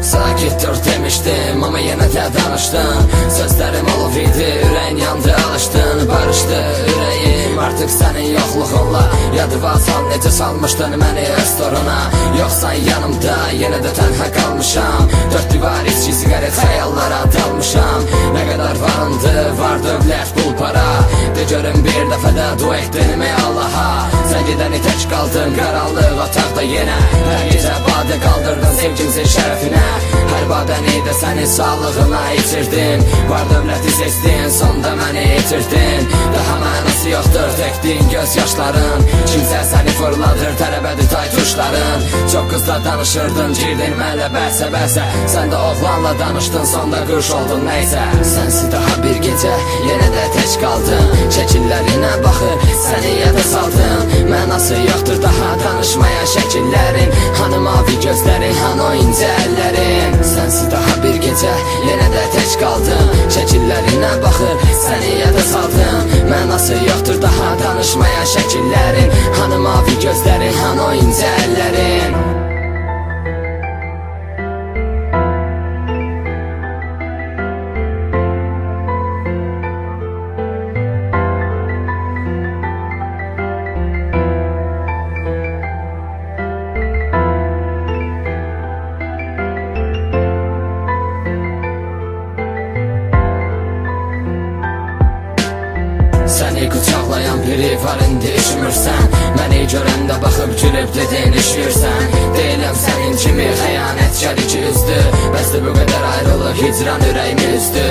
Sakit dur demiştim ama yine de danıştın. Sözlerim olub idi, ürəyin yandı, alışdın. Barışdı ürəyim artık sənin yoxluğunla. Yadıva sal necə salmışdın məni öz toruna. Yoxsan yanımda, yenə də tənha qalmışam. Dörd divar içki, sigaret, xəyallara dalmışam. Nə qədər varındı, var dövlət, pul para. De görüm bir dəfədə dua etdinmi Allaha. Sən gedəni tək qaldın, qaranlıq otaqda yenə. Hər gecə badə qaldırdın sevgimizin şərəfinə. Hər badəni də sənin sağlığına itirdim. Var dövləti seçdin, sonda məni itirdin. Daha mənası yoxdur təkdin göz yaşların. Kimsə səni fırladır, tələbədir tay tuşların. Çox qızla danışırdın, girdin mənlə bəhsə. Sən də oğlanla danışdın, sonda qırş oldun neysə. Sənsi daha bir gecə, yenə də tək qaldın. Şəkillərinə baxır, səni yada saldın. Mənası yoxdur daha danışmaya şəkillərin. Hanı mavi gözlərin, hanı o incə əllərin. Sənsi daha bir gecə, yenə də tək qaldın. Şəkillərinə baxır, səni yada saldın. Mənası yoxdur daha danışmaya şəkillərin. Hanı mavi gözlərin, hanı o incə əllərin. Səni qucaqlayan biri var indi üşümürsən. Məni görəndə baxıb gülüb dedin işləyirsən. Deyiləm sənin kimi xəyanətkar iki üzdü. Bəsdir bu qədər ayrılıq hicran ürəyimi üzdü.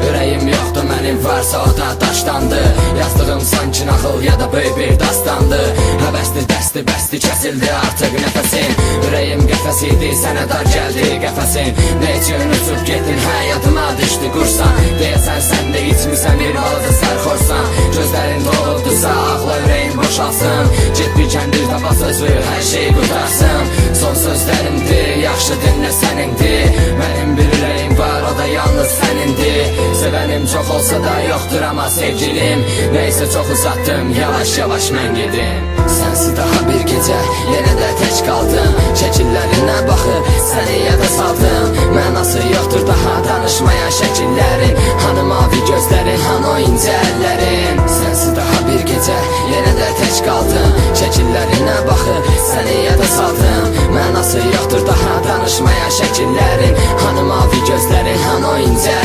Ürəyim yoxdur mənim varsa o da daşdandı. Yazdığım sanki nağıl ya da böyük bir dastandı. Həvəsli dəsti bəsti kəsildi artıq nəfəsin. Ürəyim qəfəs idi sənə dar gəldi qəfəsin. Nə üçün uçub getdin həyatıma düşdü qursan. Deyəsən sən də içmirsən bir balıda sərxorsan. Gözlərin dolubdursa ağla ürəyin boşalsın. Get bir kəndir tapa sözü hər şey qutarsın. Son sözlərimdir, yaxşı dinlə sənindir. Mənim bir ürəyim var o da yalnız sənindir. Sevənim çox olsa da yoxdur ama sevgilim. Neysə çox uzatdım, yavaş yavaş mən gedim. Sənsi daha bir gecə, yenə də tək qaldın. Şəkillərinə baxır, səni yada saldın. Mənası yoxdur daha danışmaya şəkillərin. Hanı mavi gözlərin, hanı o incə əllərin. Sənsi daha bir gecə, yenə də tək qaldın. Şəkillərinə baxır, səni yada saldın. Mənası yoxdur daha danışmaya şəkillərin. Hanı mavi gözlərin, hanı o incə